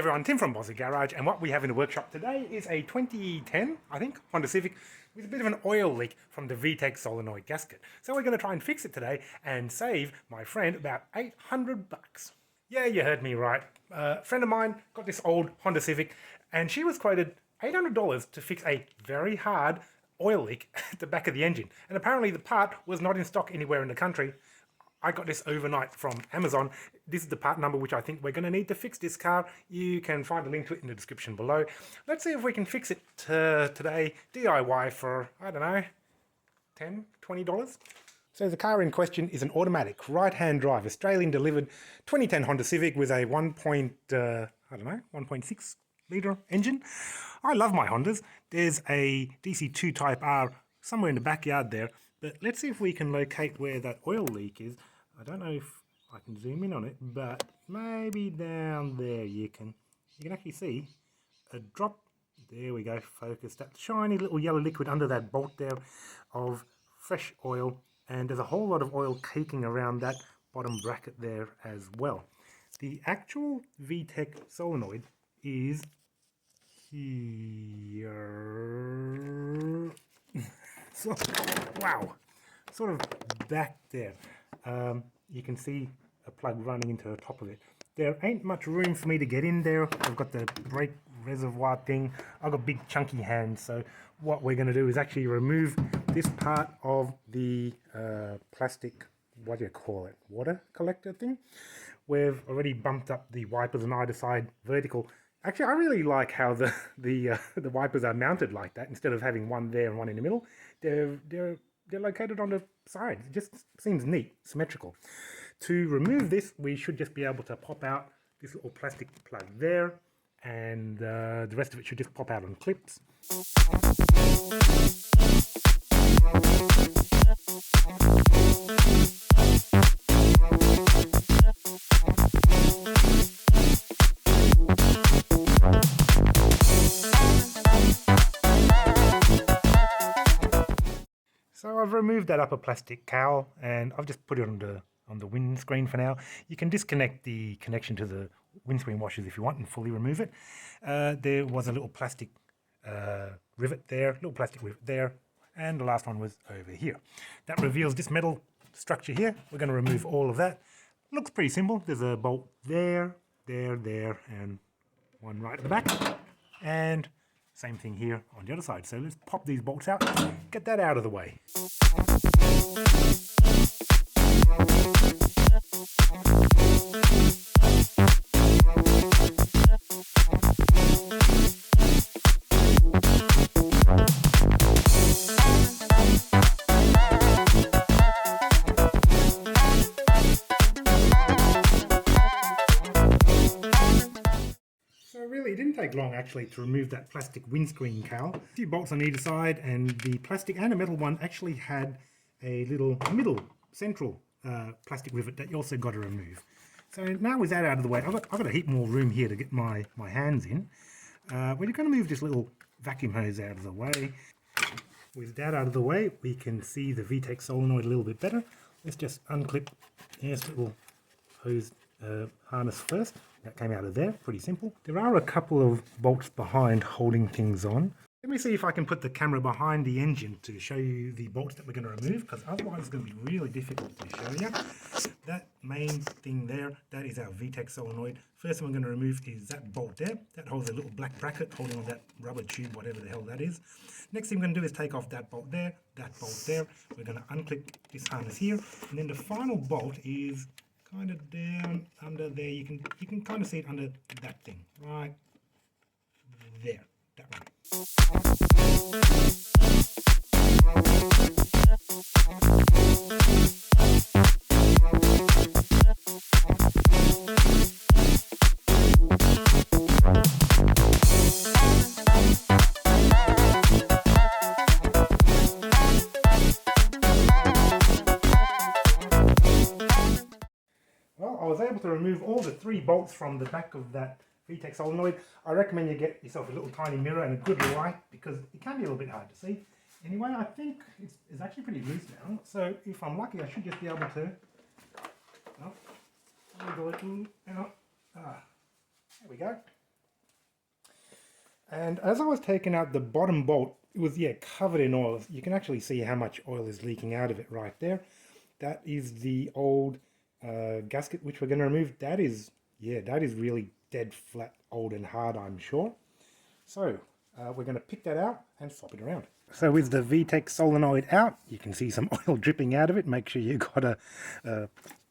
everyone, Tim from Bossy Garage, and what we have in the workshop today is a 2010, I think, Honda Civic with a bit of an oil leak from the vtec solenoid gasket. So we're going to try and fix it today and save my friend about 800 bucks. Yeah, you heard me right. A friend of mine got this old Honda Civic and she was quoted $800 to fix a very hard oil leak at the back of the engine. And apparently the part was not in stock anywhere in the country. I got this overnight from Amazon. This is the part number which I think we're going to need to fix this car. You can find a link to it in the description below. Let's see if we can fix it today, DIY for, I don't know, $10, $20. So the car in question is an automatic right-hand drive, Australian delivered 2010 Honda Civic with a 1.6 litre engine. I love my Hondas. There's a DC2 Type R somewhere in the backyard there, but let's see if we can locate where that oil leak is. I don't know if I can zoom in on it, but maybe down there you can actually see a drop. There we go, focus. That shiny little yellow liquid under that bolt there of fresh oil, and there's a whole lot of oil caking around that bottom bracket there as well. The actual vtec solenoid is here. So, wow, sort of back there. You can see a plug running into the top of it. There ain't much room for me to get in there. I've got the brake reservoir thing. I've got big chunky hands, so what we're going to do is actually remove this part of the plastic, what do you call it, water collector thing. We've already bumped up the wipers on either side vertical. Actually, I really like how the wipers are mounted like that instead of having one there and one in the middle. They're located on the side. It just seems neat, symmetrical. To remove this, we should just be able to pop out this little plastic plug there, and the rest of it should just pop out on clips. So I've removed that upper plastic cowl and I've just put it on the windscreen for now. You can disconnect the connection to the windscreen washers if you want and fully remove it. There was a little plastic rivet there, and the last one was over here. That reveals this metal structure here. We're going to remove all of that. Looks pretty simple. There's a bolt there, and one right at the back, and same thing here on the other side. So let's pop these bolts out, get that out of the way. It didn't take long actually to remove that plastic windscreen cowl. A few bolts on either side, and the plastic and the metal one actually had a little middle central plastic rivet that you also got to remove. So now with that out of the way, I've got a heap more room here to get my hands in. We're going to move this little vacuum hose out of the way. With that out of the way, we can see the vtec solenoid a little bit better. Let's just unclip this little hose harness first. That came out of there, pretty simple. There are a couple of bolts behind holding things on. Let me see if I can put the camera behind the engine to show you the bolts that we're going to remove, because otherwise it's going to be really difficult to show you. That main thing there, that is our vtec solenoid. First thing we're going to remove is that bolt there. That holds a little black bracket holding on that rubber tube, whatever the hell that is. Next thing we're going to do is take off that bolt there, that bolt there. We're going to unclip this harness here, and then the final bolt is kind of down under there. You can kind of see it under that thing right there, that one. Well, I was able to remove all the 3 bolts from the back of that vtec solenoid. I recommend you get yourself a little tiny mirror and a good light, because it can be a little bit hard to see. Anyway, I think it's actually pretty loose now, so if I'm lucky I should just be able to wiggle it out. There we go. And as I was taking out the bottom bolt, it was, yeah, covered in oil. You can actually see how much oil is leaking out of it right there. That is the old gasket which we're going to remove. That is, yeah, that is really dead flat, old and hard, I'm sure. So we're going to pick that out and swap it around. So with the vtec solenoid out, you can see some oil dripping out of it. Make sure you got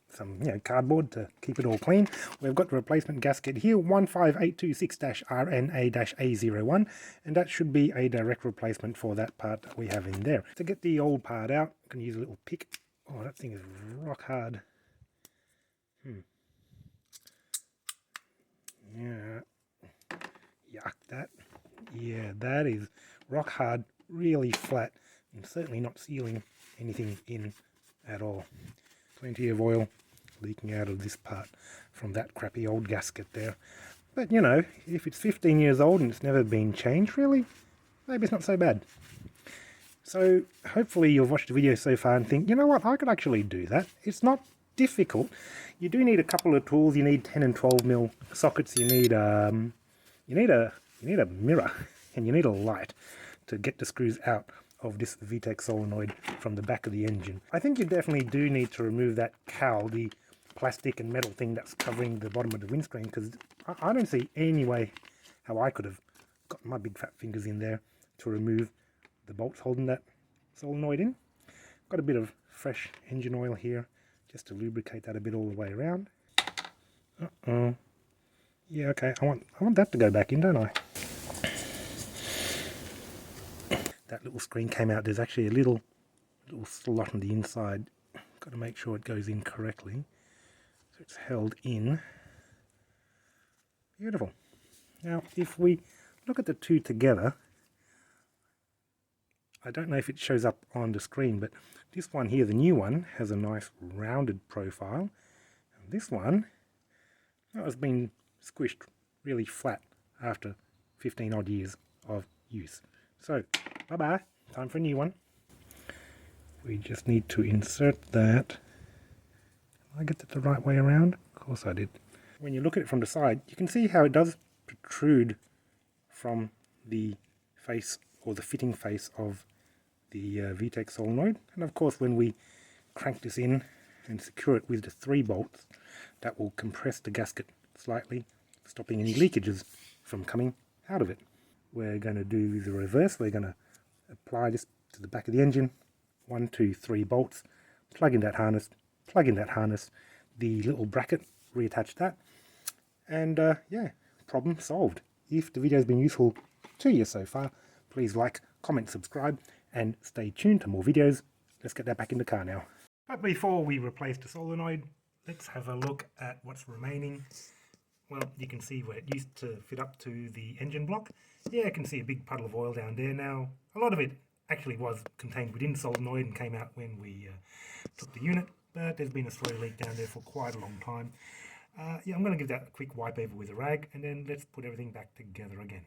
some cardboard to keep it all clean. We've got the replacement gasket here, 15826-RNA-A01, and that should be a direct replacement for that part that we have in there. To get the old part out, I can use a little pick. Oh, that thing is rock hard. Yeah, yuck, that. Yeah, that is rock hard, really flat, and certainly not sealing anything in at all. Plenty of oil leaking out of this part from that crappy old gasket there. But you know, if it's 15 years old and it's never been changed, really, maybe it's not so bad. So hopefully you've watched the video so far and think, you know what, I could actually do that. It's not difficult. You do need a couple of tools. You need 10 and 12 mil sockets. You need a mirror, and you need a light to get the screws out of this vtec solenoid from the back of the engine. I think you definitely do need to remove that cowl, the plastic and metal thing that's covering the bottom of the windscreen, because I don't see any way how I could have got my big fat fingers in there to remove the bolts holding that solenoid in. Got a bit of fresh engine oil here just to lubricate that a bit all the way around. Yeah, okay, I want that to go back in, don't I? That little screen came out. There's actually a little slot on the inside. Got to make sure it goes in correctly. So it's held in. Beautiful. Now, if we look at the two together, I don't know if it shows up on the screen, but this one here, the new one, has a nice rounded profile. And this one, that has been squished really flat after 15 odd years of use. So, bye-bye. Time for a new one. We just need to insert that. Did I get that the right way around? Of course I did. When you look at it from the side, you can see how it does protrude from the face, or the fitting face of the vtec solenoid. And of course, when we crank this in and secure it with the 3 bolts, that will compress the gasket slightly, stopping any leakages from coming out of it. We're going to do the reverse. We're going to apply this to the back of the engine. 1, 2, 3 bolts. Plug in that harness. Plug in that harness. The little bracket. Reattach that. And yeah, problem solved. If the video has been useful to you so far, please like, comment, subscribe, and stay tuned to more videos. Let's get that back in the car now. But before we replace the solenoid, let's have a look at what's remaining. Well, you can see where it used to fit up to the engine block. Yeah, I can see a big puddle of oil down there now. A lot of it actually was contained within the solenoid and came out when we took the unit, but there's been a slurry leak down there for quite a long time. Yeah, I'm going to give that a quick wipe over with a rag, and then let's put everything back together again.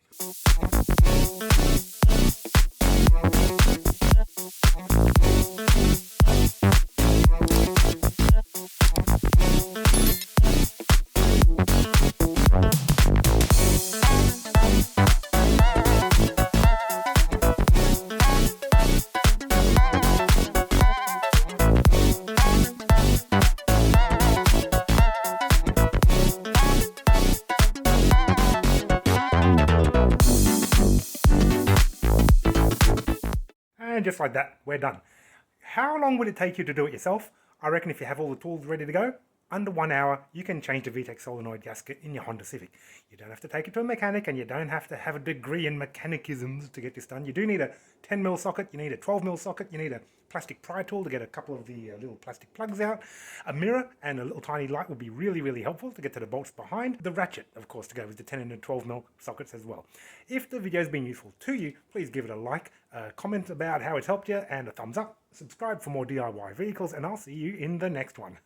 And just like that, we're done. How long would it take you to do it yourself? I reckon if you have all the tools ready to go, under 1 hour, you can change the vtec solenoid gasket in your Honda Civic. You don't have to take it to a mechanic, and you don't have to have a degree in mechanicisms to get this done. You do need a 10mm socket, you need a 12mm socket, you need a plastic pry tool to get a couple of the little plastic plugs out. A mirror and a little tiny light will be really, really helpful to get to the bolts behind. The ratchet, of course, to go with the 10 and the 12mm sockets as well. If the video's been useful to you, please give it a like, comment about how it's helped you, and a thumbs up. Subscribe for more DIY vehicles, and I'll see you in the next one.